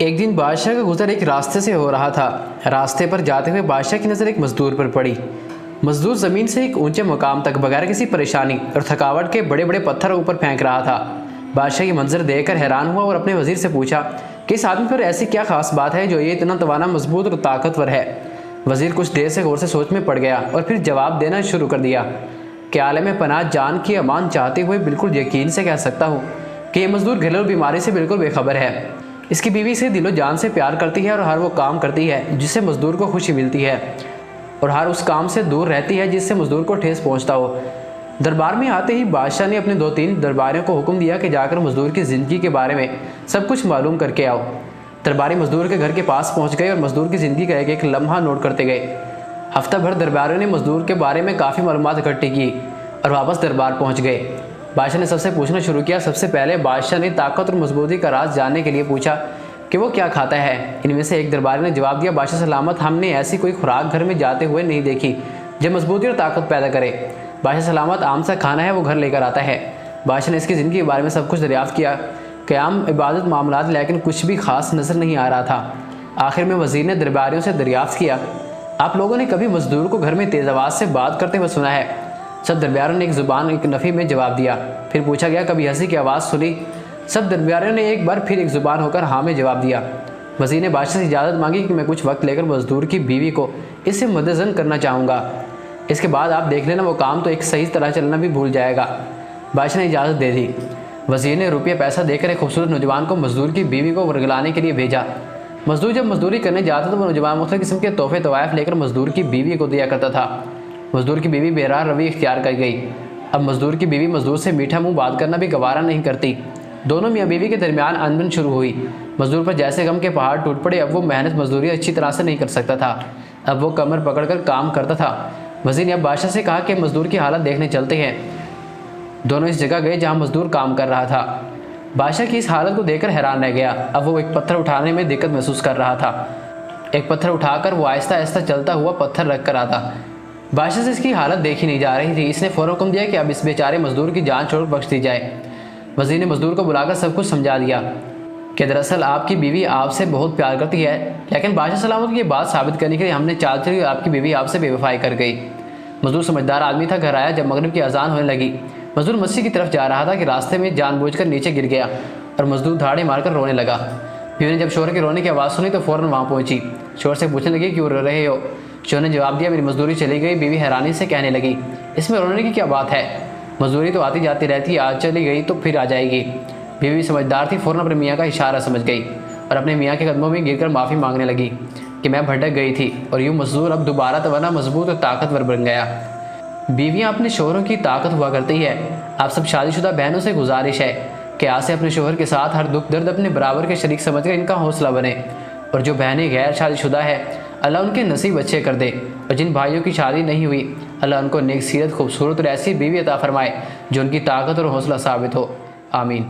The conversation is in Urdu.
ایک دن بادشاہ کا گزر ایک راستے سے ہو رہا تھا۔ راستے پر جاتے ہوئے بادشاہ کی نظر ایک مزدور پر پڑی۔ مزدور زمین سے ایک اونچے مقام تک بغیر کسی پریشانی اور تھکاوٹ کے بڑے بڑے پتھر اوپر پھینک رہا تھا۔ بادشاہ یہ منظر دیکھ کر حیران ہوا اور اپنے وزیر سے پوچھا کہ اس آدمی پر ایسی کیا خاص بات ہے جو یہ اتنا توانا، مضبوط اور طاقتور ہے۔ وزیر کچھ دیر سے غور سے سوچ میں پڑ گیا اور پھر جواب دینا شروع کر دیا کہ عالم پناہ جان کی امان چاہتے ہوئے بالکل یقین سے کہہ سکتا ہوں کہ یہ مزدور گھریلو بیماری سے بالکل بے خبر ہے۔ اس کی بیوی سے دل و جان سے پیار کرتی ہے اور ہر وہ کام کرتی ہے جس سے مزدور کو خوشی ملتی ہے، اور ہر اس کام سے دور رہتی ہے جس سے مزدور کو ٹھیس پہنچتا ہو۔ دربار میں آتے ہی بادشاہ نے اپنے 2-3 درباریوں کو حکم دیا کہ جا کر مزدور کی زندگی کے بارے میں سب کچھ معلوم کر کے آؤ۔ درباری مزدور کے گھر کے پاس پہنچ گئے اور مزدور کی زندگی کا ایک ایک لمحہ نوٹ کرتے گئے۔ ہفتہ بھر درباریوں نے مزدور کے بارے میں کافی معلومات اکٹھی کی اور واپس دربار پہنچ گئے۔ بادشاہ نے سب سے پوچھنا شروع کیا۔ سب سے پہلے بادشاہ نے طاقت اور مضبوطی کا راز جاننے کے لیے پوچھا کہ وہ کیا کھاتا ہے۔ ان میں سے ایک درباری نے جواب دیا، بادشاہ سلامت، ہم نے ایسی کوئی خوراک گھر میں جاتے ہوئے نہیں دیکھی جو مضبوطی اور طاقت پیدا کرے۔ بادشاہ سلامت، عام سا کھانا ہے وہ گھر لے کر آتا ہے۔ بادشاہ نے اس کی زندگی کے بارے میں سب کچھ دریافت کیا، قیام، عبادت، معاملات، لیکن کچھ بھی خاص نظر نہیں آ رہا تھا۔ آخر میں وزیر نے درباریوں سے دریافت کیا، آپ لوگوں نے کبھی مزدور کو گھر میں تیز آواز سے بات کرتے ہوئے سنا ہے؟ سب درباریوں نے ایک زبان ایک نفی میں جواب دیا۔ پھر پوچھا گیا، کبھی ہنسی کی آواز سنی؟ سب درباریوں نے ایک بار پھر ایک زبان ہو کر ہاں میں جواب دیا۔ وزیر نے بادشاہ سے اجازت مانگی کہ میں کچھ وقت لے کر مزدور کی بیوی کو اس سے مدزن کرنا چاہوں گا، اس کے بعد آپ دیکھ لینا وہ کام تو ایک صحیح طرح چلنا بھی بھول جائے گا۔ بادشاہ نے اجازت دے دی۔ وزیر نے روپیہ پیسہ دے کر ایک خوبصورت نوجوان کو مزدور کی بیوی کو ورگلانے کے لیے بھیجا۔ مزدور جب مزدوری کرنے جاتا تو وہ نوجوان مختلف قسم کے تحفے طوائف لے کر مزدور کی بیوی کو دیا کرتا تھا۔ مزدور کی بیوی بہرحال روی اختیار کر گئی۔ اب مزدور کی بیوی مزدور سے میٹھا منہ بات کرنا بھی گوارا نہیں کرتی۔ دونوں میاں بیوی کے درمیان انبن شروع ہوئی۔ مزدور پر جیسے غم کے پہاڑ ٹوٹ پڑے۔ اب وہ محنت مزدوری اچھی طرح سے نہیں کر سکتا تھا، اب وہ کمر پکڑ کر کام کرتا تھا۔ وزیر نے اب بادشاہ سے کہا کہ مزدور کی حالت دیکھنے چلتے ہیں۔ دونوں اس جگہ گئے جہاں مزدور کام کر رہا تھا۔ بادشاہ کی اس حالت کو دیکھ کر حیران رہ گیا۔ اب وہ ایک پتھر اٹھانے میں دقت محسوس کر رہا تھا۔ ایک پتھر اٹھا کر وہ آہستہ آہستہ چلتا ہوا پتھر رکھ کر آتا۔ بادشاہ سے اس کی حالت دیکھی نہیں جا رہی تھی۔ اس نے فوراً حکم دیا کہ اب اس بیچارے مزدور کی جان چھوڑ بخش دی جائے۔ وزیر نے مزدور کو بلا کر سب کچھ سمجھا دیا کہ دراصل آپ کی بیوی آپ سے بہت پیار کرتی ہے، لیکن بادشاہ سلامت کی یہ بات ثابت کرنے کے لیے ہم نے چال چلی اور آپ کی بیوی آپ سے بے وفائی کر گئی۔ مزدور سمجھدار آدمی تھا۔ گھر آیا جب مغرب کی اذان ہونے لگی۔ مزدور مسجد کی طرف جا رہا تھا کہ راستے میں جان بوجھ کر نیچے گر گیا اور مزدور دھاڑی مار کر رونے لگا۔ بیوی نے جب شوہر کے رونے کی آواز سنی تو فوراً وہاں پہنچی۔ شوہر سے پوچھنے لگی، کیوں رو رہے ہو؟ شوہر نے جواب دیا، میری مزدوری چلی گئی۔ بیوی حیرانی سے کہنے لگی، اس میں رونے کی کیا بات ہے؟ مزدوری تو آتی جاتی رہتی ہے، آج چلی گئی تو پھر آ جائے گی۔ بیوی سمجھدار تھی، فوراً اپنے میاں کا اشارہ سمجھ گئی اور اپنے میاں کے قدموں میں گر کر معافی مانگنے لگی کہ میں بھٹک گئی تھی، اور یوں مزدور اب دوبارہ توانا، مضبوط اور طاقتور بن گیا۔ بیویاں اپنے شوہروں کی طاقت ہوا کرتی ہے۔ آپ سب شادی شدہ بہنوں سے گزارش ہے کہ آج سے اپنے شوہر کے ساتھ ہر دکھ درد اپنے برابر کے شریک سمجھ کر ان کا حوصلہ بنے، اور جو بہنیں غیر شادی شدہ ہے اللہ ان کے نصیب اچھے کر دے، اور جن بھائیوں کی شادی نہیں ہوئی اللہ ان کو نیک سیرت، خوبصورت اور ایسی بیوی عطا فرمائے جو ان کی طاقت اور حوصلہ ثابت ہو۔ آمین۔